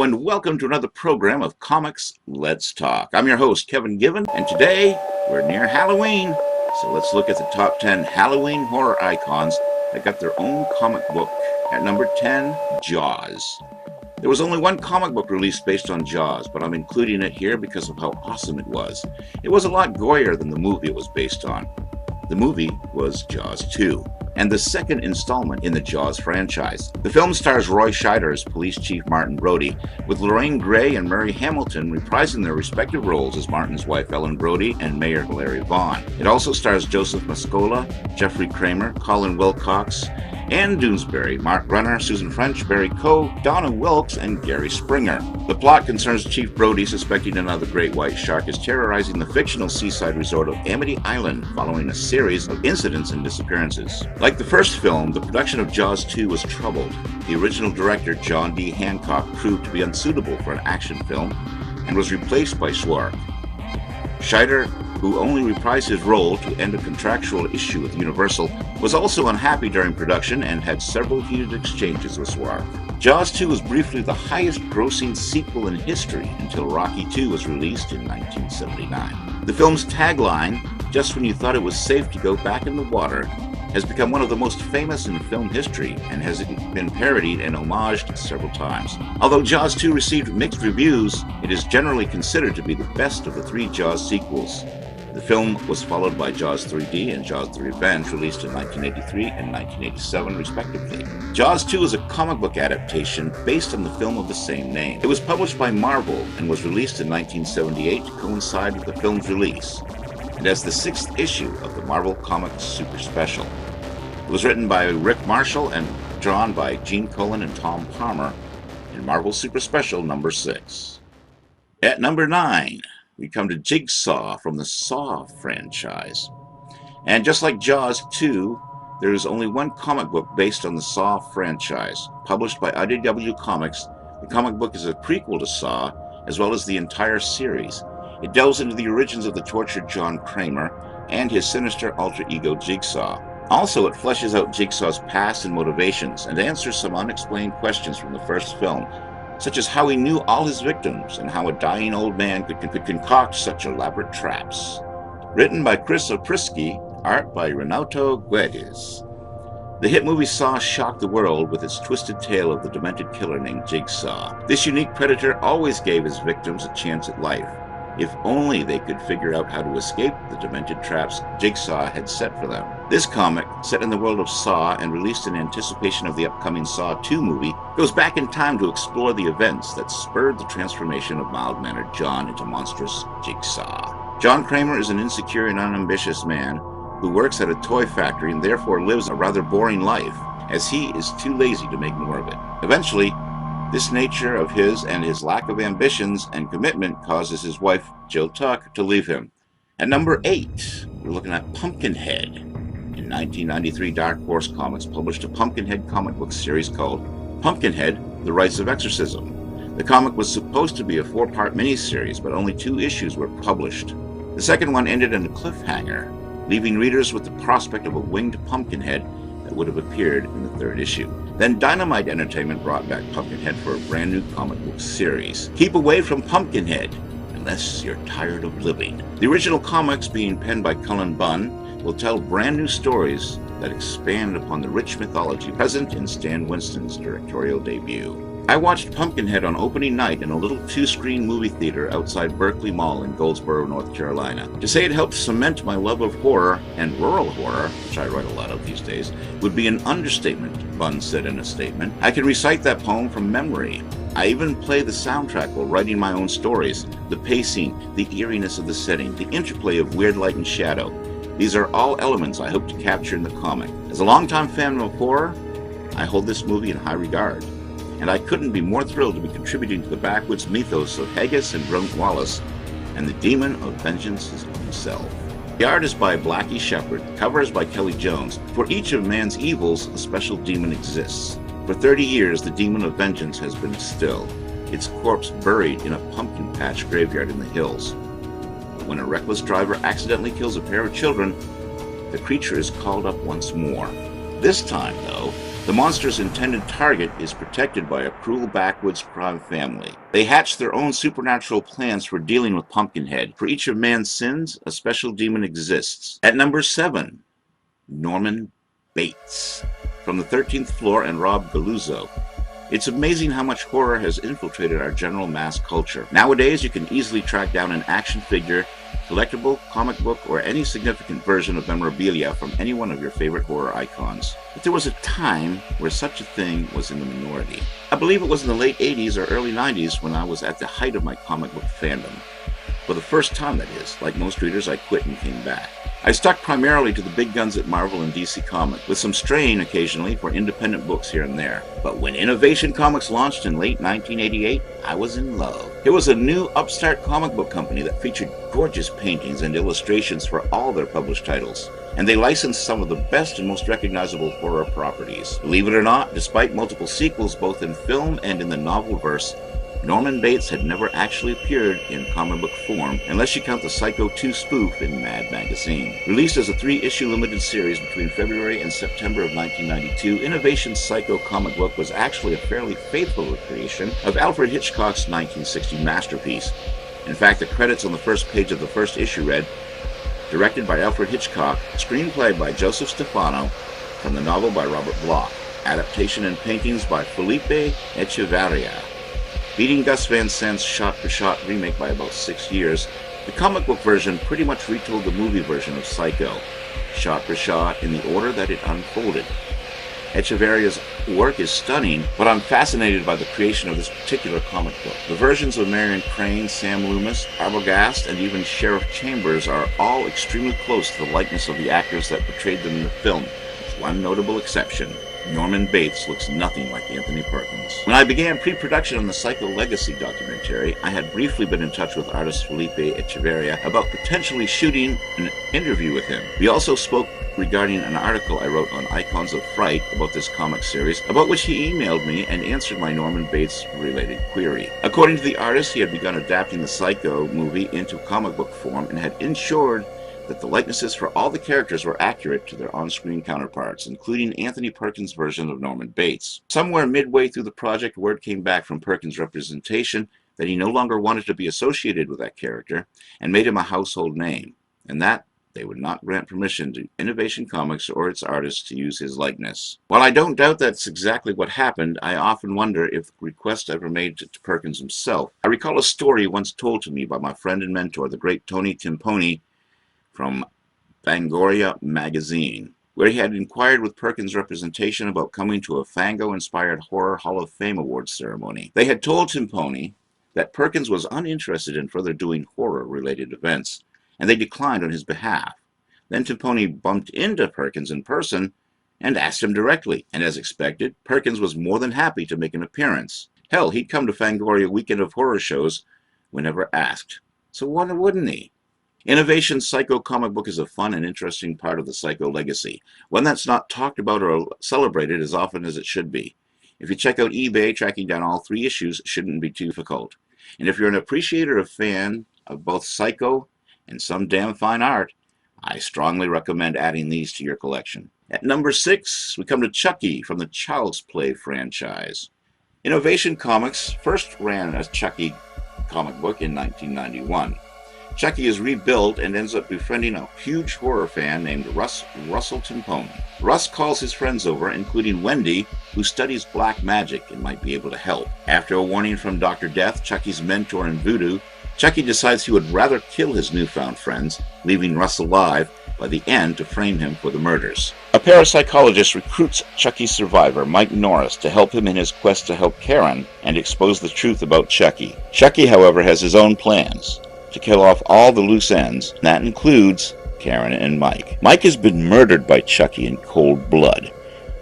and welcome to another program of Comics Let's Talk. I'm your host, Kevin Given, and today we're near Halloween, so let's look at the top 10 Halloween horror icons that got their own comic book. At number 10, Jaws. There was only one comic book released based on Jaws, but I'm including it here because of how awesome it was. It was a lot gorier than the movie it was based on. The movie was Jaws 2, and the second installment in the Jaws franchise. The film stars Roy Scheider as Police Chief Martin Brody, with Lorraine Gray and Mary Hamilton reprising their respective roles as Martin's wife Ellen Brody and Mayor Larry Vaughn. It also stars Joseph Mascola, Jeffrey Cramer, Colin Wilcox, Ann Doonesbury, Mark Runner, Susan French, Barry Coe, Donna Wilkes, and Gary Springer. The plot concerns Chief Brody suspecting another great white shark is terrorizing the fictional seaside resort of Amity Island following a series of incidents and disappearances. Like the first film, the production of Jaws 2 was troubled. The original director, John D. Hancock, proved to be unsuitable for an action film and was replaced by Schwark. Scheider, who only reprised his role to end a contractual issue with Universal, was also unhappy during production and had several heated exchanges with Schwark. Jaws 2 was briefly the highest-grossing sequel in history until Rocky II was released in 1979. The film's tagline, "Just when you thought it was safe to go back in the water," has become one of the most famous in film history and has been parodied and homaged several times. Although Jaws 2 received mixed reviews, it is generally considered to be the best of the three Jaws sequels. The film was followed by Jaws 3D and Jaws the Revenge, released in 1983 and 1987 respectively. Jaws 2 is a comic book adaptation based on the film of the same name. It was published by Marvel and was released in 1978 to coincide with the film's release, and as the 6th issue of the Marvel Comics Super Special. It was written by Rick Marshall and drawn by Gene Colan and Tom Palmer in Marvel Super Special number 6. At number 9, we come to Jigsaw from the Saw franchise. And just like Jaws 2, there is only one comic book based on the Saw franchise. Published by IDW Comics, the comic book is a prequel to Saw, as well as the entire series. It delves into the origins of the tortured John Cramer and his sinister alter ego Jigsaw. Also, it fleshes out Jigsaw's past and motivations and answers some unexplained questions from the first film, such as how he knew all his victims and how a dying old man could concoct such elaborate traps. Written by Chris Oprisky, art by Renato Guedes. The hit movie Saw shocked the world with its twisted tale of the demented killer named Jigsaw. This unique predator always gave his victims a chance at life, if only they could figure out how to escape the demented traps Jigsaw had set for them. This comic, set in the world of Saw and released in anticipation of the upcoming Saw 2 movie, goes back in time to explore the events that spurred the transformation of mild-mannered John into monstrous Jigsaw. John Cramer is an insecure and unambitious man who works at a toy factory and therefore lives a rather boring life, as he is too lazy to make more of it. Eventually, this nature of his and his lack of ambitions and commitment causes his wife, Jill Tuck, to leave him. At number 8, we're looking at Pumpkinhead. In 1993, Dark Horse Comics published a Pumpkinhead comic book series called Pumpkinhead: The Rites of Exorcism. The comic was supposed to be a 4-part miniseries, but only 2 issues were published. The second one ended in a cliffhanger, leaving readers with the prospect of a winged Pumpkinhead that would have appeared in the 3rd issue. Then Dynamite Entertainment brought back Pumpkinhead for a brand new comic book series. Keep away from Pumpkinhead, unless you're tired of living. The original comics, being penned by Cullen Bunn, will tell brand new stories that expand upon the rich mythology present in Stan Winston's directorial debut. I watched Pumpkinhead on opening night in a little 2-screen movie theater outside Berkeley Mall in Goldsboro, North Carolina. To say it helped cement my love of horror, and rural horror, which I write a lot of these days, would be an understatement, Bunn said in a statement. I can recite that poem from memory. I even play the soundtrack while writing my own stories. The pacing, the eeriness of the setting, the interplay of weird light and shadow. These are all elements I hope to capture in the comic. As a longtime fan of horror, I hold this movie in high regard, and I couldn't be more thrilled to be contributing to the backwoods mythos of Haggis and Brunk Wallace and the Demon of Vengeance himself. The art is by Blackie Shepherd, cover is by Kelly Jones. For each of man's evils, a special demon exists. For 30 years, the Demon of Vengeance has been still, its corpse buried in a pumpkin patch graveyard in the hills. When a reckless driver accidentally kills a pair of children, the creature is called up once more. This time, though, The monster's intended target is protected by a cruel backwoods crime family. They hatch their own supernatural plans for dealing with Pumpkinhead. For each of man's sins, a special demon exists. At number 7, Norman Bates, from the 13th Floor and Rob Galuzzo. It's amazing how much horror has infiltrated our general mass culture. Nowadays, you can easily track down an action figure, collectible, comic book, or any significant version of memorabilia from any one of your favorite horror icons. But there was a time where such a thing was in the minority. I believe it was in the late 80s or early 90s when I was at the height of my comic book fandom. For the first time, that is. Like most readers, I quit and came back. I stuck primarily to the big guns at Marvel and DC Comics, with some straying occasionally for independent books here and there. But when Innovation Comics launched in late 1988, I was in love. It was a new upstart comic book company that featured gorgeous paintings and illustrations for all their published titles. And they licensed some of the best and most recognizable horror properties. Believe it or not, despite multiple sequels both in film and in the novel verse, Norman Bates had never actually appeared in comic book form, unless you count the Psycho 2 spoof in Mad Magazine. Released as a 3-issue limited series between February and September of 1992, Innovation's Psycho comic book was actually a fairly faithful recreation of Alfred Hitchcock's 1960 masterpiece. In fact, the credits on the first page of the first issue read, directed by Alfred Hitchcock, screenplay by Joseph Stefano, from the novel by Robert Bloch, adaptation and paintings by Felipe Echevarria. Beating Gus Van Sant's shot-for-shot remake by about 6 years, the comic book version pretty much retold the movie version of Psycho, shot-for-shot in the order that it unfolded. Echevarria's work is stunning, but I'm fascinated by the creation of this particular comic book. The versions of Marion Crane, Sam Loomis, Arbogast, and even Sheriff Chambers are all extremely close to the likeness of the actors that portrayed them in the film, with one notable exception. Norman Bates looks nothing like Anthony Perkins. When I began pre-production on the Psycho Legacy documentary, I had briefly been in touch with artist Felipe Echevarria about potentially shooting an interview with him. We also spoke regarding an article I wrote on Icons of Fright about this comic series, about which he emailed me and answered my Norman Bates-related query. According to the artist, he had begun adapting the Psycho movie into comic book form and had ensured that the likenesses for all the characters were accurate to their on-screen counterparts, including Anthony Perkins' version of Norman Bates. Somewhere midway through the project, word came back from Perkins' representation that he no longer wanted to be associated with that character and made him a household name, and that they would not grant permission to Innovation Comics or its artists to use his likeness. While I don't doubt that's exactly what happened, I often wonder if the request ever made to Perkins himself. I recall a story once told to me by my friend and mentor, the great Tony Timpone, from Fangoria magazine, where he had inquired with Perkins' representation about coming to a Fango-inspired Horror Hall of Fame Awards ceremony. They had told Timpone that Perkins was uninterested in further doing horror-related events, and they declined on his behalf. Then Timpone bumped into Perkins in person and asked him directly, and as expected, Perkins was more than happy to make an appearance. Hell, he'd come to Fangoria Weekend of Horror shows whenever asked. So why wouldn't he? Innovation's Psycho comic book is a fun and interesting part of the Psycho legacy, one that's not talked about or celebrated as often as it should be. If you check out eBay, tracking down all 3 issues shouldn't be too difficult. And if you're an appreciator or fan of both Psycho and some damn fine art, I strongly recommend adding these to your collection. At number 6, we come to Chucky from the Child's Play franchise. Innovation Comics first ran a Chucky comic book in 1991. Chucky is rebuilt and ends up befriending a huge horror fan named Russell Timpone. Russ calls his friends over, including Wendy, who studies black magic and might be able to help. After a warning from Dr. Death, Chucky's mentor in voodoo, Chucky decides he would rather kill his newfound friends, leaving Russ alive by the end to frame him for the murders. A parapsychologist recruits Chucky's survivor, Mike Norris, to help him in his quest to help Karen and expose the truth about Chucky. Chucky, however, has his own plans to kill off all the loose ends, and that includes Karen and Mike. Mike has been murdered by Chucky in cold blood,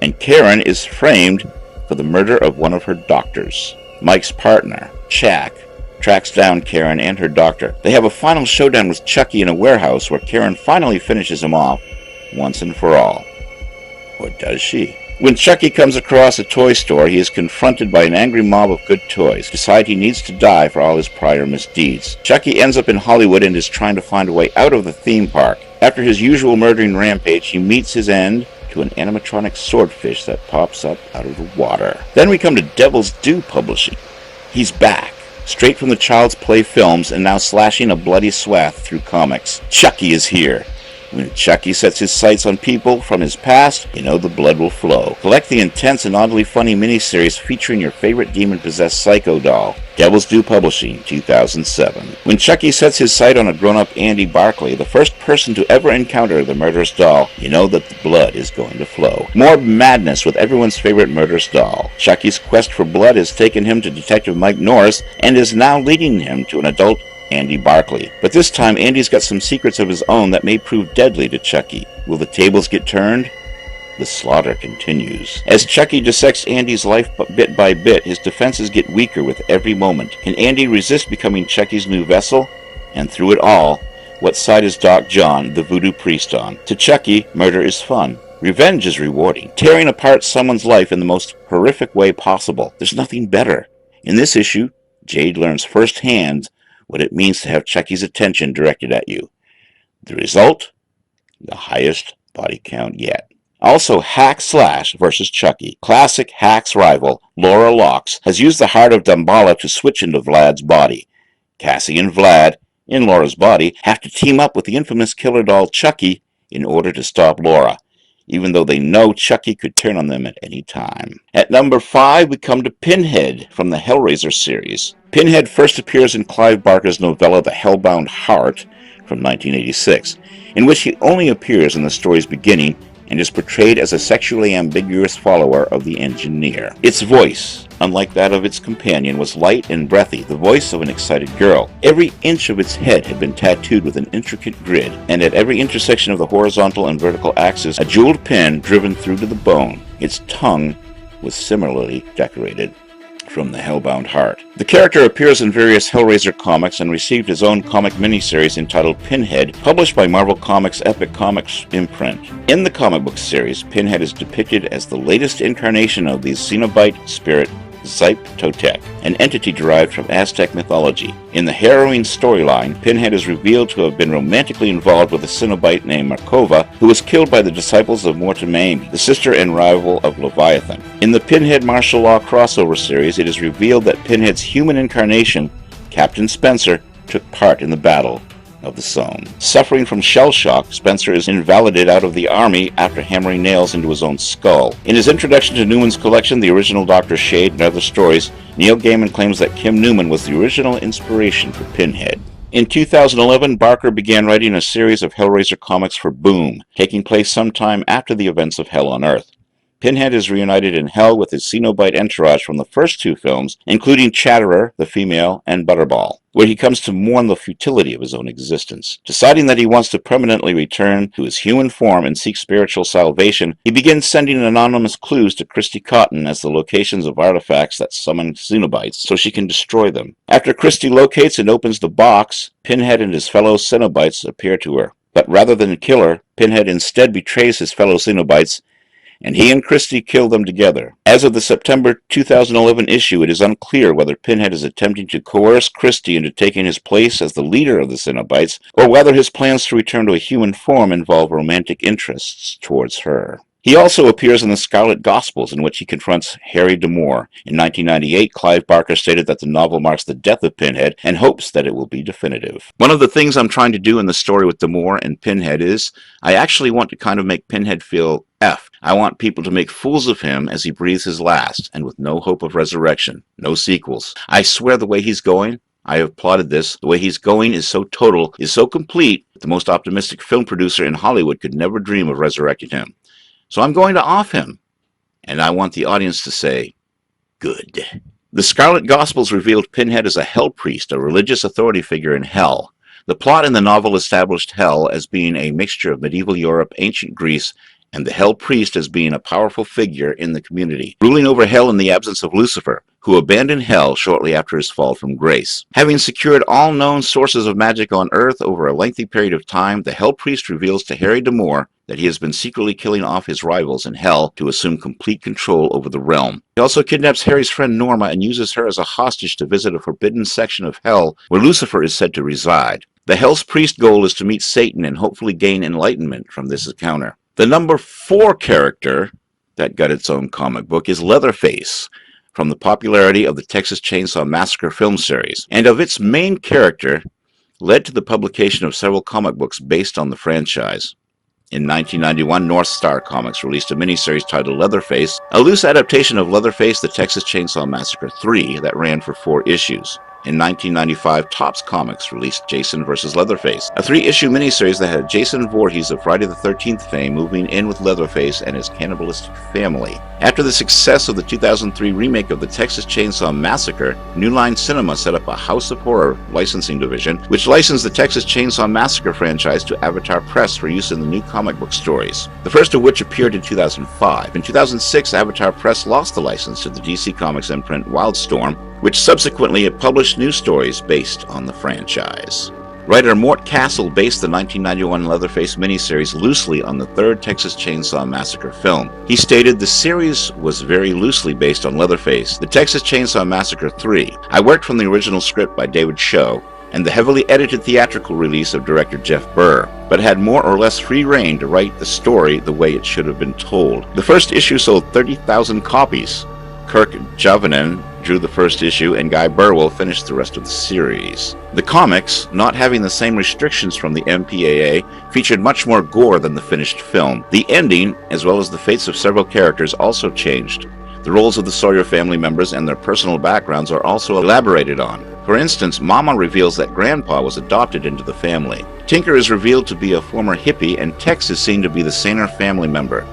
and Karen is framed for the murder of one of her doctors. Mike's partner, Jack, tracks down Karen and her doctor. They have a final showdown with Chucky in a warehouse where Karen finally finishes him off once and for all. Or does she? When Chucky comes across a toy store, he is confronted by an angry mob of good toys, decide he needs to die for all his prior misdeeds. Chucky ends up in Hollywood and is trying to find a way out of the theme park. After his usual murdering rampage, he meets his end to an animatronic swordfish that pops up out of the water. Then we come to Devil's Due Publishing. He's back, straight from the Child's Play films and now slashing a bloody swath through comics. Chucky is here. When Chucky sets his sights on people from his past, you know the blood will flow. Collect the intense and oddly funny miniseries featuring your favorite demon-possessed psycho doll. Devil's Due Publishing, 2007. When Chucky sets his sight on a grown-up Andy Barclay, the first person to ever encounter the murderous doll, you know that the blood is going to flow. More madness with everyone's favorite murderous doll. Chucky's quest for blood has taken him to Detective Mike Norris and is now leading him to an adult Andy Barclay. But this time, Andy's got some secrets of his own that may prove deadly to Chucky. Will the tables get turned? The slaughter continues. As Chucky dissects Andy's life bit by bit, his defenses get weaker with every moment. Can Andy resist becoming Chucky's new vessel? And through it all, what side is Doc John, the voodoo priest, on? To Chucky, murder is fun. Revenge is rewarding. Tearing apart someone's life in the most horrific way possible. There's nothing better. In this issue, Jade learns firsthand what it means to have Chucky's attention directed at you. The result? The highest body count yet. Also, Hack Slash vs. Chucky. Classic Hack's rival, Laura Locks, has used the heart of Damballa to switch into Vlad's body. Cassie and Vlad, in Laura's body, have to team up with the infamous killer doll Chucky in order to stop Laura, even though they know Chucky could turn on them at any time. At number 5, we come to Pinhead from the Hellraiser series. Pinhead first appears in Clive Barker's novella The Hellbound Heart from 1986, in which he only appears in the story's beginning and is portrayed as a sexually ambiguous follower of the Engineer. Its voice, unlike that of its companion, was light and breathy, the voice of an excited girl. Every inch of its head had been tattooed with an intricate grid, and at every intersection of the horizontal and vertical axis, a jeweled pin driven through to the bone. Its tongue was similarly decorated from the Hellbound Heart. The character appears in various Hellraiser comics and received his own comic miniseries entitled Pinhead, published by Marvel Comics' Epic Comics imprint. In the comic book series, Pinhead is depicted as the latest incarnation of the Cenobite spirit Zyp-Totec, an entity derived from Aztec mythology. In the harrowing storyline, Pinhead is revealed to have been romantically involved with a Cenobite named Markova, who was killed by the disciples of Mortimer, the sister and rival of Leviathan. In the Pinhead martial law crossover series, it is revealed that Pinhead's human incarnation, Captain Spencer, took part in the Battle of the Somme. Suffering from shell shock, Spencer is invalidated out of the army after hammering nails into his own skull. In his introduction to Newman's collection, The Original Dr. Shade and Other Stories, Neil Gaiman claims that Kim Newman was the original inspiration for Pinhead. In 2011, Barker began writing a series of Hellraiser comics for Boom, taking place sometime after the events of Hell on Earth. Pinhead is reunited in Hell with his Cenobite entourage from the first 2 films, including Chatterer, the female, and Butterball, where he comes to mourn the futility of his own existence. Deciding that he wants to permanently return to his human form and seek spiritual salvation, he begins sending anonymous clues to Christy Cotton as the locations of artifacts that summon Cenobites so she can destroy them. After Christy locates and opens the box, Pinhead and his fellow Cenobites appear to her. But rather than kill her, Pinhead instead betrays his fellow Cenobites, and he and Christie kill them together. As of the September 2011 issue, it is unclear whether Pinhead is attempting to coerce Christie into taking his place as the leader of the Cenobites, or whether his plans to return to a human form involve romantic interests towards her. He also appears in the Scarlet Gospels, in which he confronts Harry D'Amour. In 1998, Clive Barker stated that the novel marks the death of Pinhead and hopes that it will be definitive. One of the things I'm trying to do in the story with D'Amour and Pinhead is I actually want to kind of make Pinhead feel F. I want people to make fools of him as he breathes his last, and with no hope of resurrection, no sequels. I swear the way he's going, I have plotted this, the way he's going is so total, is so complete, that the most optimistic film producer in Hollywood could never dream of resurrecting him. So I'm going to off him, and I want the audience to say, good. The Scarlet Gospels revealed Pinhead as a hell priest, a religious authority figure in hell. The plot in the novel established hell as being a mixture of medieval Europe, ancient Greece, and the hell priest as being a powerful figure in the community, ruling over hell in the absence of Lucifer, who abandoned hell shortly after his fall from grace. Having secured all known sources of magic on Earth over a lengthy period of time, the hell priest reveals to Harry D'Amour that he has been secretly killing off his rivals in hell to assume complete control over the realm. He also kidnaps Harry's friend Norma and uses her as a hostage to visit a forbidden section of hell where Lucifer is said to reside. The hell's priest goal is to meet Satan and hopefully gain enlightenment from this encounter. The number 4 character that got its own comic book is Leatherface, from the popularity of the Texas Chainsaw Massacre film series, and of its main character led to the publication of several comic books based on the franchise. In 1991, North Star Comics released a miniseries titled Leatherface, a loose adaptation of Leatherface, the Texas Chainsaw Massacre 3 that ran for 4 issues. In 1995, Topps Comics released Jason vs. Leatherface, a 3-issue miniseries that had Jason Voorhees of Friday the 13th fame moving in with Leatherface and his cannibalistic family. After the success of the 2003 remake of the Texas Chainsaw Massacre, New Line Cinema set up a House of Horror licensing division, which licensed the Texas Chainsaw Massacre franchise to Avatar Press for use in the new comic book stories, the first of which appeared in 2005. In 2006, Avatar Press lost the license to the DC Comics imprint Wildstorm, which subsequently published new stories based on the franchise. Writer Mort Castle based the 1991 Leatherface miniseries loosely on the third Texas Chainsaw Massacre film. He stated, "The series was very loosely based on Leatherface, the Texas Chainsaw Massacre 3. I worked from the original script by David Show and the heavily edited theatrical release of director Jeff Burr, but had more or less free reign to write the story the way it should have been told. The first issue sold 30,000 copies. Kirk Javanen drew the first issue, and Guy Burwell finished the rest of the series. The comics, not having the same restrictions from the MPAA, featured much more gore than the finished film. The ending, as well as the fates of several characters, also changed. The roles of the Sawyer family members and their personal backgrounds are also elaborated on. For instance, Mama reveals that Grandpa was adopted into the family. Tinker is revealed to be a former hippie, and Tex is seen to be the saner family member,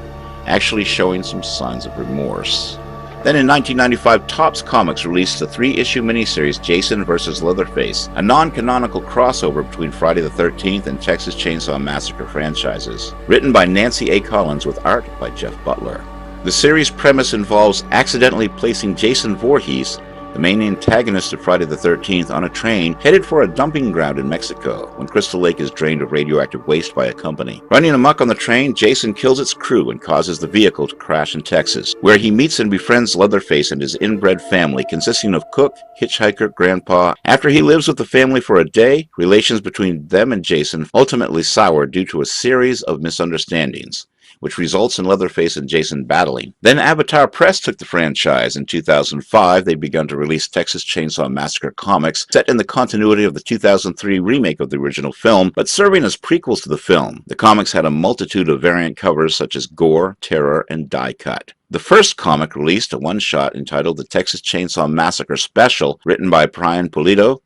actually showing some signs of remorse. Then in 1995, Topps Comics released the 3-issue miniseries Jason vs. Leatherface, a non-canonical crossover between Friday the 13th and Texas Chainsaw Massacre franchises, written by Nancy A. Collins with art by Jeff Butler. The series' premise involves accidentally placing Jason Voorhees, the main antagonist of Friday the 13th, on a train headed for a dumping ground in Mexico when Crystal Lake is drained of radioactive waste by a company. Running amok on the train, Jason kills its crew and causes the vehicle to crash in Texas, where he meets and befriends Leatherface and his inbred family, consisting of Cook, Hitchhiker, Grandpa. After he lives with the family for a day, relations between them and Jason ultimately sour due to a series of misunderstandings, which results in Leatherface and Jason battling. Then Avatar Press took the franchise. In 2005, they began to release Texas Chainsaw Massacre comics, set in the continuity of the 2003 remake of the original film, but serving as prequels to the film. The comics had a multitude of variant covers such as gore, terror, and die cut. The first comic released a one-shot entitled The Texas Chainsaw Massacre Special, written by Brian Pulido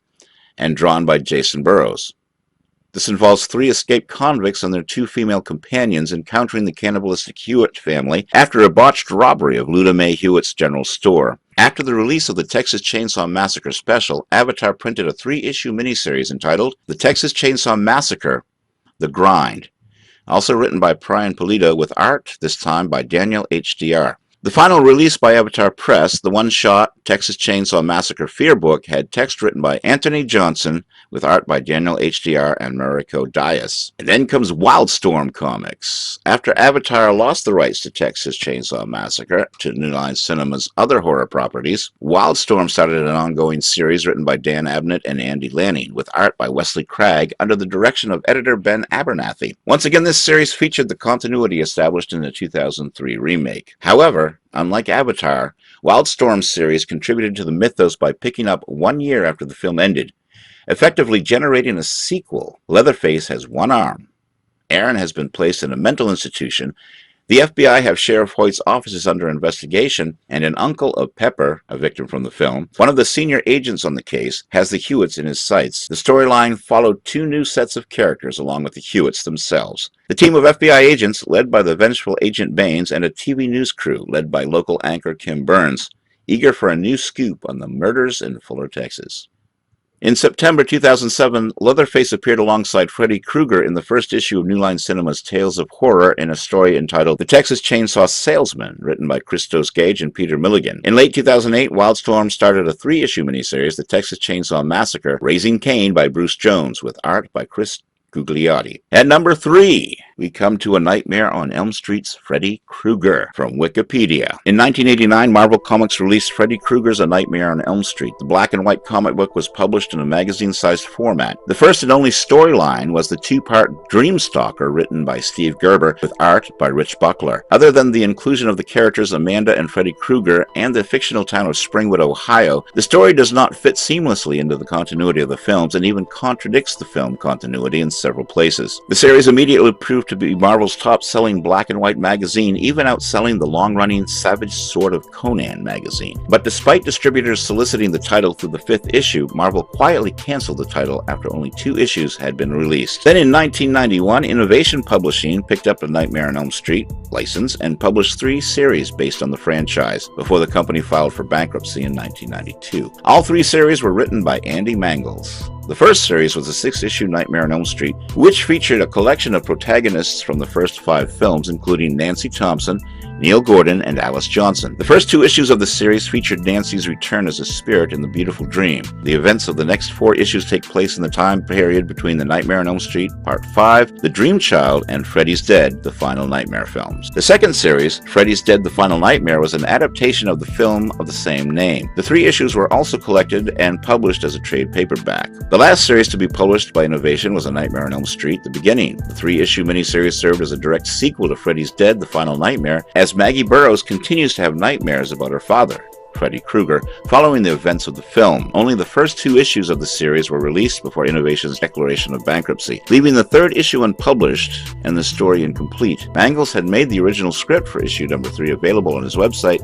and drawn by Jason Burrows. This involves 3 escaped convicts and their 2 female companions encountering the cannibalistic Hewitt family after a botched robbery of Luda Mae Hewitt's general store. After the release of the Texas Chainsaw Massacre Special, Avatar printed a 3-issue miniseries entitled The Texas Chainsaw Massacre: The Grind, also written by Brian Pulido with art, this time by Daniel HDR. The final release by Avatar Press, the one-shot Texas Chainsaw Massacre Fear book, had text written by Anthony Johnson with art by Daniel HDR and Mariko Dias. And then comes Wildstorm Comics. After Avatar lost the rights to Texas Chainsaw Massacre to New Line Cinema's other horror properties, Wildstorm started an ongoing series written by Dan Abnett and Andy Lanning with art by Wesley Cragg under the direction of editor Ben Abernathy. Once again, this series featured the continuity established in the 2003 remake. However, unlike Avatar, Wildstorm's series contributed to the mythos by picking up 1 year after the film ended, effectively generating a sequel. Leatherface has 1 arm. Aaron has been placed in a mental institution. The FBI have Sheriff Hoyt's offices under investigation, and an uncle of Pepper, a victim from the film, one of the senior agents on the case, has the Hewitts in his sights. The storyline followed 2 new sets of characters along with the Hewitts themselves. The team of FBI agents, led by the vengeful Agent Baines, and a TV news crew, led by local anchor Kim Burns, eager for a new scoop on the murders in Fuller, Texas. In September 2007, Leatherface appeared alongside Freddy Krueger in the first issue of New Line Cinema's Tales of Horror in a story entitled The Texas Chainsaw Salesman, written by Christos Gage and Peter Milligan. In late 2008, Wildstorm started a 3-issue miniseries, The Texas Chainsaw Massacre: Raising Cain by Bruce Jones, with art by Chris Gugliotti. At number 3, we come to A Nightmare on Elm Street's Freddy Krueger from Wikipedia. In 1989, Marvel Comics released Freddy Krueger's A Nightmare on Elm Street. The black and white comic book was published in a magazine-sized format. The first and only storyline was the two-part Dreamstalker written by Steve Gerber with art by Rich Buckler. Other than the inclusion of the characters Amanda and Freddy Krueger and the fictional town of Springwood, Ohio, the story does not fit seamlessly into the continuity of the films and even contradicts the film continuity in several places. The series immediately proved to be Marvel's top-selling black and white magazine, even outselling the long-running Savage Sword of Conan magazine. But despite distributors soliciting the title through the 5th issue, Marvel quietly canceled the title after only 2 issues had been released. Then in 1991, Innovation Publishing picked up A Nightmare on Elm Street license and published 3 series based on the franchise, before the company filed for bankruptcy in 1992. All 3 series were written by Andy Mangels. The first series was a 6-issue Nightmare on Elm Street, which featured a collection of protagonists from the first 5 films, including Nancy Thompson, Neil Gordon, and Alice Johnson. The first 2 issues of the series featured Nancy's return as a spirit in the Beautiful Dream. The events of the next 4 issues take place in the time period between The Nightmare on Elm Street Part 5, The Dream Child, and Freddy's Dead, the final Nightmare films. The second series, Freddy's Dead, the Final Nightmare, was an adaptation of the film of the same name. The 3 issues were also collected and published as a trade paperback. The last series to be published by Innovation was A Nightmare on Elm Street, The Beginning. The 3-issue miniseries served as a direct sequel to Freddy's Dead, the Final Nightmare, as Maggie Burroughs continues to have nightmares about her father, Freddy Krueger, following the events of the film. Only the first 2 issues of the series were released before Innovation's declaration of bankruptcy, leaving the 3rd issue unpublished and the story incomplete. Mangels had made the original script for issue number 3 available on his website.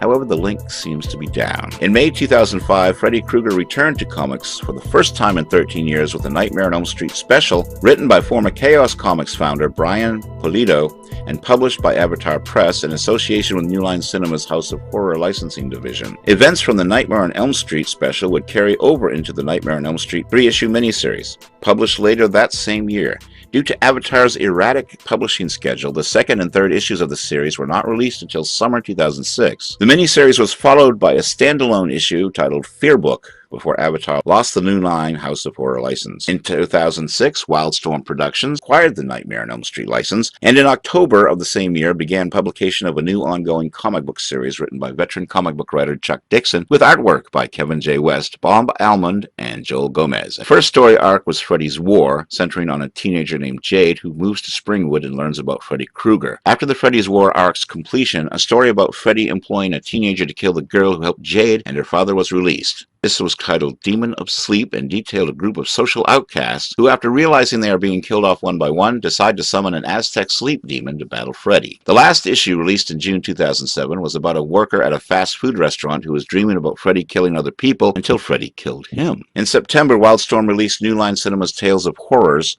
However, the link seems to be down. In May 2005, Freddy Krueger returned to comics for the first time in 13 years with a Nightmare on Elm Street special, written by former Chaos Comics founder Brian Pulido and published by Avatar Press in association with New Line Cinema's House of Horror licensing division. Events from the Nightmare on Elm Street special would carry over into the Nightmare on Elm Street 3-issue miniseries, published later that same year. Due to Avatar's erratic publishing schedule, the 2nd and 3rd issues of the series were not released until summer 2006. The miniseries was followed by a standalone issue titled Fear Book, before Avatar lost the New Line House of Horror license. In 2006, Wildstorm Productions acquired the Nightmare on Elm Street license, and in October of the same year began publication of a new ongoing comic book series written by veteran comic book writer Chuck Dixon, with artwork by Kevin J. West, Bob Almond, and Joel Gomez. The first story arc was Freddy's War, centering on a teenager named Jade who moves to Springwood and learns about Freddy Krueger. After the Freddy's War arc's completion, a story about Freddy employing a teenager to kill the girl who helped Jade and her father was released. This was titled Demon of Sleep and detailed a group of social outcasts who, after realizing they are being killed off one by one, decide to summon an Aztec sleep demon to battle Freddy. The last issue, released in June 2007, was about a worker at a fast food restaurant who was dreaming about Freddy killing other people until Freddy killed him. In September, Wildstorm released New Line Cinema's Tales of Horrors,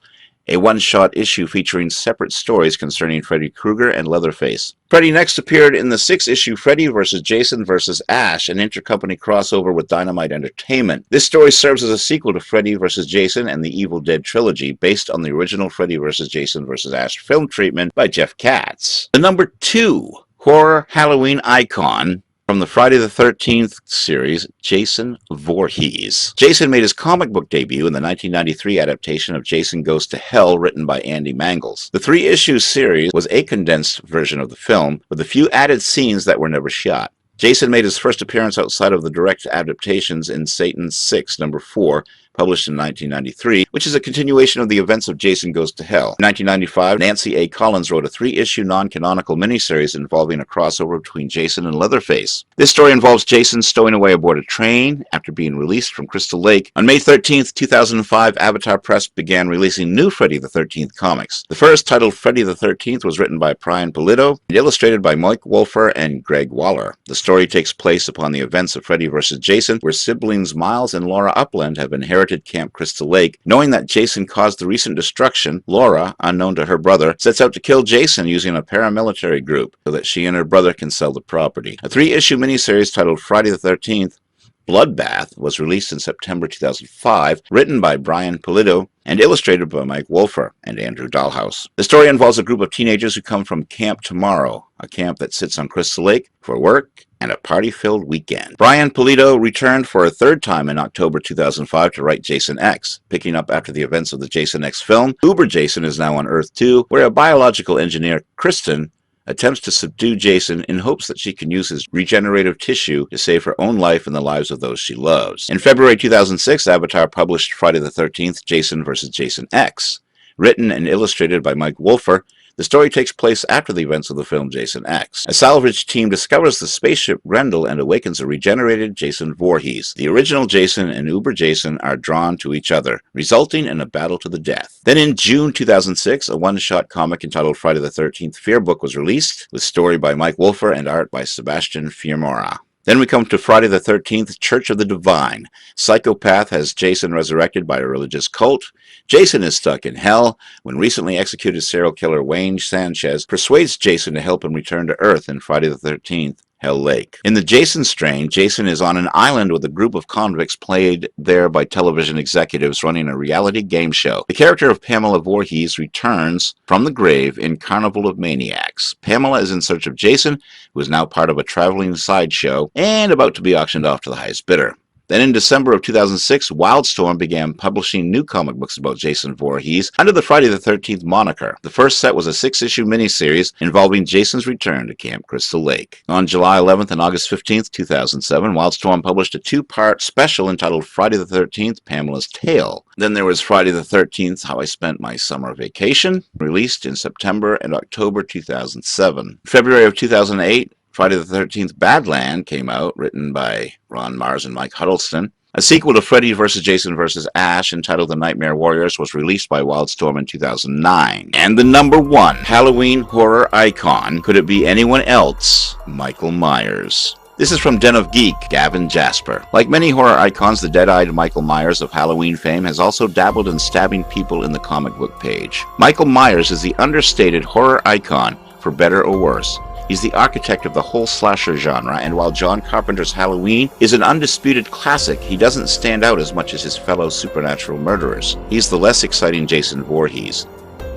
a one-shot issue featuring separate stories concerning Freddy Krueger and Leatherface. Freddy next appeared in the 6-issue Freddy vs. Jason vs. Ash, an intercompany crossover with Dynamite Entertainment. This story serves as a sequel to Freddy vs. Jason and the Evil Dead trilogy, based on the original Freddy vs. Jason vs. Ash film treatment by Jeff Katz. The number 2 horror Halloween icon from the Friday the 13th series, Jason Voorhees. Jason made his comic book debut in the 1993 adaptation of Jason Goes to Hell, written by Andy Mangels. The 3-issue series was a condensed version of the film, with a few added scenes that were never shot. Jason made his first appearance outside of the direct adaptations in Satan 6, number 4, published in 1993, which is a continuation of the events of Jason Goes to Hell. In 1995, Nancy A. Collins wrote a 3-issue non-canonical miniseries involving a crossover between Jason and Leatherface. This story involves Jason stowing away aboard a train after being released from Crystal Lake. On May 13, 2005, Avatar Press began releasing new Friday the 13th comics. The first, titled Friday the 13th, was written by Brian Pulido and illustrated by Mike Wolfer and Greg Waller. The story takes place upon the events of Freddy vs. Jason, where siblings Miles and Laura Upland have inherited Camp Crystal Lake. Knowing that Jason caused the recent destruction, Laura, unknown to her brother, sets out to kill Jason using a paramilitary group so that she and her brother can sell the property. A 3-issue miniseries titled Friday the 13th, Bloodbath, was released in September 2005, written by Brian Pulido and illustrated by Mike Wolfer and Andrew Dahlhaus. The story involves a group of teenagers who come from Camp Tomorrow, a camp that sits on Crystal Lake, for work and a party-filled weekend. Brian Pulido returned for a third time in October 2005 to write Jason X. Picking up after the events of the Jason X film, Uber Jason is now on Earth 2, where a biological engineer, Kristen, attempts to subdue Jason in hopes that she can use his regenerative tissue to save her own life and the lives of those she loves. In February 2006, Avatar published Friday the 13th, Jason vs. Jason X. Written and illustrated by Mike Wolfer, the story takes place after the events of the film Jason X. A salvage team discovers the spaceship Grendel and awakens a regenerated Jason Voorhees. The original Jason and Uber Jason are drawn to each other, resulting in a battle to the death. Then in June 2006, a one-shot comic entitled Friday the 13th Fear Book was released, with story by Mike Wolfer and art by Sebastian Fiamora. Then we come to Friday the 13th, Church of the Divine. Psychopath has Jason resurrected by a religious cult. Jason is stuck in hell when recently executed serial killer Wayne Sanchez persuades Jason to help him return to Earth in Friday the 13th. Hell Lake. In the Jason strain, Jason is on an island with a group of convicts played there by television executives running a reality game show. The character of Pamela Voorhees returns from the grave in Carnival of Maniacs. Pamela is in search of Jason, who is now part of a traveling sideshow and about to be auctioned off to the highest bidder. Then in December of 2006, Wildstorm began publishing new comic books about Jason Voorhees under the Friday the 13th moniker. The first set was a 6-issue miniseries involving Jason's return to Camp Crystal Lake. On July 11th and August 15th, 2007, Wildstorm published a 2-part special entitled Friday the 13th, Pamela's Tale. Then there was Friday the 13th, How I Spent My Summer Vacation, released in September and October 2007. February of 2008, Friday the 13th Badland came out, written by Ron Mars and Mike Huddleston. A sequel to Freddy vs. Jason vs. Ash, entitled The Nightmare Warriors, was released by Wildstorm in 2009. And the #1 Halloween horror icon, could it be anyone else? Michael Myers. This is from Den of Geek, Gavin Jasper. Like many horror icons, the dead-eyed Michael Myers of Halloween fame has also dabbled in stabbing people in the comic book page. Michael Myers is the understated horror icon, for better or worse. He's the architect of the whole slasher genre, and while John Carpenter's Halloween is an undisputed classic, he doesn't stand out as much as his fellow supernatural murderers. He's the less exciting Jason Voorhees,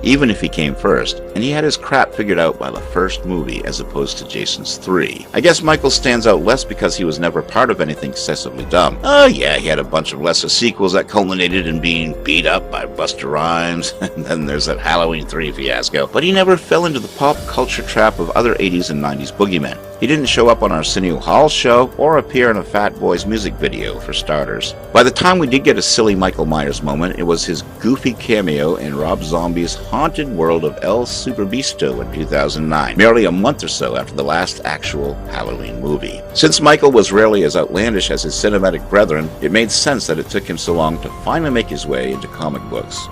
even if he came first, and he had his crap figured out by the first movie as opposed to Jason's 3. I guess Michael stands out less because he was never part of anything excessively dumb. Oh yeah, he had a bunch of lesser sequels that culminated in being beat up by Busta Rhymes, and then there's that Halloween 3 fiasco, but he never fell into the pop culture trap of other 80s and 90s boogeymen. He didn't show up on Arsenio Hall's show or appear in a Fat Boys music video, for starters. By the time we did get a silly Michael Myers moment, it was his goofy cameo in Rob Zombie's Haunted World of El Superbeasto in 2009, merely a month or so after the last actual Halloween movie. Since Michael was rarely as outlandish as his cinematic brethren, it made sense that it took him so long to finally make his way into comic books.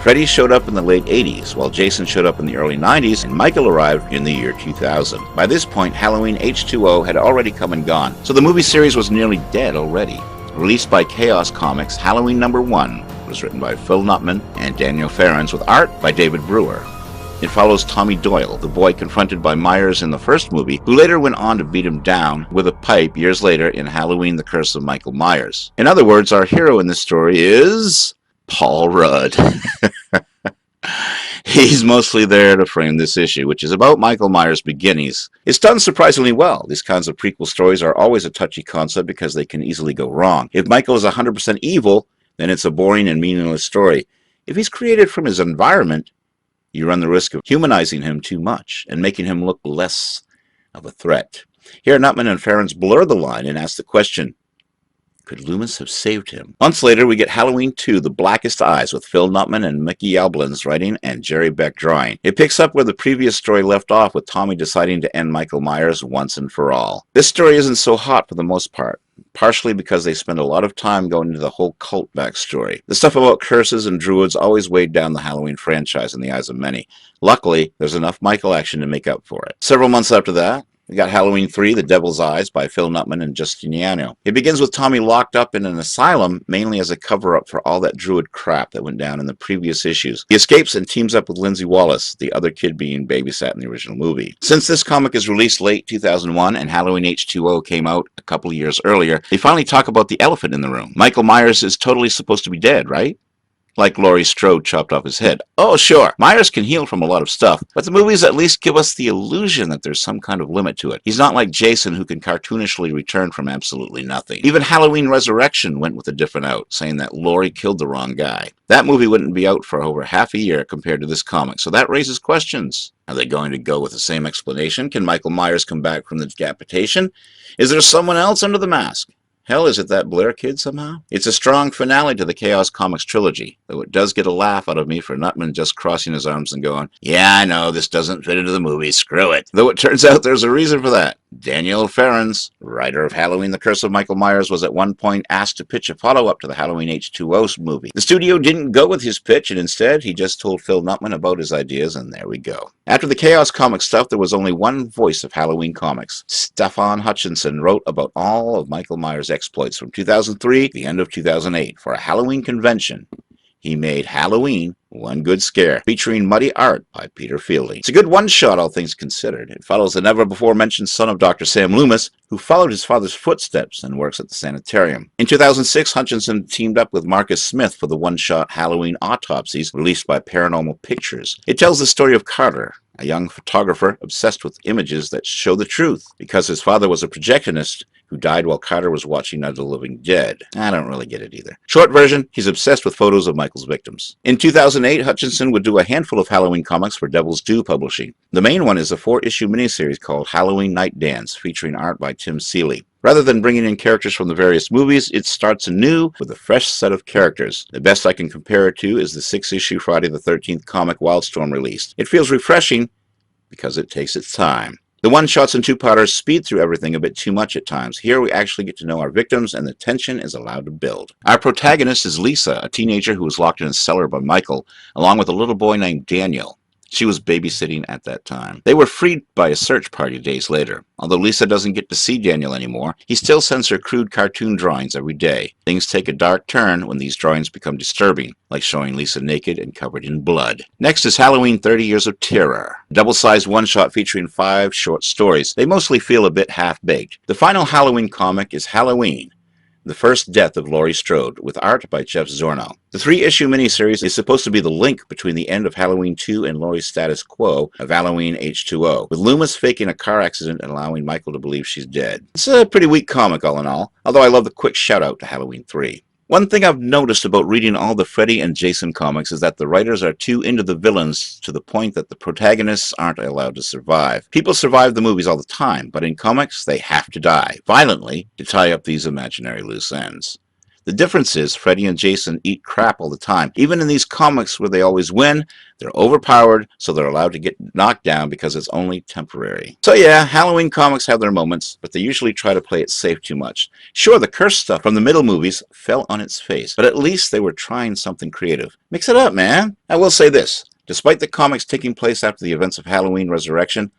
Freddy showed up in the late 80s, while Jason showed up in the early 90s, and Michael arrived in the year 2000. By this point, Halloween H2O had already come and gone, so the movie series was nearly dead already. Released by Chaos Comics, Halloween #1 was written by Phil Nutman and Daniel Ferrens, with art by David Brewer. It follows Tommy Doyle, the boy confronted by Myers in the first movie, who later went on to beat him down with a pipe years later in Halloween: The Curse of Michael Myers. In other words, our hero in this story is Paul Rudd. He's mostly there to frame this issue, which is about Michael Myers' beginnings. It's done surprisingly well. These kinds of prequel stories are always a touchy concept because they can easily go wrong. If Michael is 100% evil, then it's a boring and meaningless story. If he's created from his environment, you run the risk of humanizing him too much and making him look less of a threat. Here, Nutman and Ferrens blur the line and ask the question, could Loomis have saved him? Months later, we get Halloween 2, The Blackest Eyes, with Phil Nutman and Mickey Alblin's writing and Jerry Beck drawing. It picks up where the previous story left off, with Tommy deciding to end Michael Myers once and for all. This story isn't so hot for the most part, partially because they spend a lot of time going into the whole cult backstory. The stuff about curses and druids always weighed down the Halloween franchise in the eyes of many. Luckily, there's enough Michael action to make up for it. Several months after that, we got Halloween 3, The Devil's Eyes, by Phil Nutman and Justiniano. It begins with Tommy locked up in an asylum, mainly as a cover-up for all that druid crap that went down in the previous issues. He escapes and teams up with Lindsay Wallace, the other kid being babysat in the original movie. Since this comic is released late 2001 and Halloween H2O came out a couple of years earlier, they finally talk about the elephant in the room. Michael Myers is totally supposed to be dead, right? like Laurie Strode chopped off his head. Oh, sure, Myers can heal from a lot of stuff, but the movies at least give us the illusion that there's some kind of limit to it. He's not like Jason, who can cartoonishly return from absolutely nothing. Even Halloween Resurrection went with a different out, saying that Laurie killed the wrong guy. That movie wouldn't be out for over half a year compared to this comic, so that raises questions. Are they going to go with the same explanation? Can Michael Myers come back from the decapitation? Is there someone else under the mask? Hell, is it that Blair kid somehow? It's a strong finale to the Chaos Comics trilogy, though it does get a laugh out of me for Nutman just crossing his arms and going, yeah, I know, this doesn't fit into the movie, screw it. Though it turns out there's a reason for that. Daniel Farrens, writer of Halloween, The Curse of Michael Myers, was at one point asked to pitch a follow-up to the Halloween H2O movie. The studio didn't go with his pitch, and instead he just told Phil Nutman about his ideas, and there we go. After the Chaos Comics stuff, there was only one voice of Halloween comics. Stefan Hutchinson wrote about all of Michael Myers' exploits from 2003 to the end of 2008 for a Halloween convention. He made Halloween One Good Scare, featuring muddy art by Peter Fielding. It's a good one-shot, all things considered. It follows the never-before-mentioned son of Dr. Sam Loomis, who followed his father's footsteps and works at the sanitarium. In 2006, Hutchinson teamed up with Marcus Smith for the one-shot Halloween Autopsies, released by Paranormal Pictures. It tells the story of Carter, a young photographer obsessed with images that show the truth, because his father was a projectionist who died while Carter was watching Night of the Living Dead. I don't really get it either. Short version, he's obsessed with photos of Michael's victims. In 2008, Hutchinson would do a handful of Halloween comics for Devil's Due Publishing. The main one is a 4-issue miniseries called Halloween Night Dance, featuring art by Tim Seeley. Rather than bringing in characters from the various movies, it starts anew with a fresh set of characters. The best I can compare it to is the 6-issue Friday the 13th comic Wildstorm release. It feels refreshing because it takes its time. The one-shots and two-parters speed through everything a bit too much at times. Here we actually get to know our victims, and the tension is allowed to build. Our protagonist is Lisa, a teenager who was locked in a cellar by Michael, along with a little boy named Daniel. She was babysitting at that time. They were freed by a search party days later. Although Lisa doesn't get to see Daniel anymore, he still sends her crude cartoon drawings every day. Things take a dark turn when these drawings become disturbing, like showing Lisa naked and covered in blood. Next is Halloween 30 Years of Terror, a double-sized one-shot featuring 5 short stories. They mostly feel a bit half-baked. The final Halloween comic is Halloween, The First Death of Laurie Strode, with art by Jeff Zornow. The 3-issue miniseries is supposed to be the link between the end of Halloween 2 and Laurie's status quo of Halloween H2O, with Loomis faking a car accident and allowing Michael to believe she's dead. It's a pretty weak comic all in all, although I love the quick shout-out to Halloween 3. One thing I've noticed about reading all the Freddy and Jason comics is that the writers are too into the villains to the point that the protagonists aren't allowed to survive. People survive the movies all the time, but in comics they have to die, violently, to tie up these imaginary loose ends. The difference is Freddy and Jason eat crap all the time. Even in these comics where they always win, they're overpowered, so they're allowed to get knocked down because it's only temporary. So yeah, Halloween comics have their moments, but they usually try to play it safe too much. Sure, the curse stuff from the middle movies fell on its face, but at least they were trying something creative. Mix it up, man. I will say this. Despite the comics taking place after the events of Halloween Resurrection,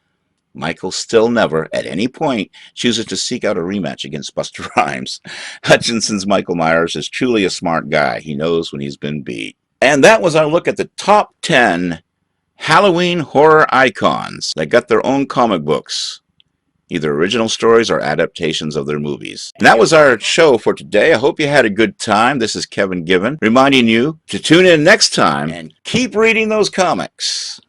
Michael still never, at any point, chooses to seek out a rematch against Busta Rhymes. Hutchinson's Michael Myers is truly a smart guy. He knows when he's been beat. And that was our look at the top 10 Halloween horror icons that got their own comic books, either original stories or adaptations of their movies. And that was our show for today. I hope you had a good time. This is Kevin Given, reminding you to tune in next time and keep reading those comics.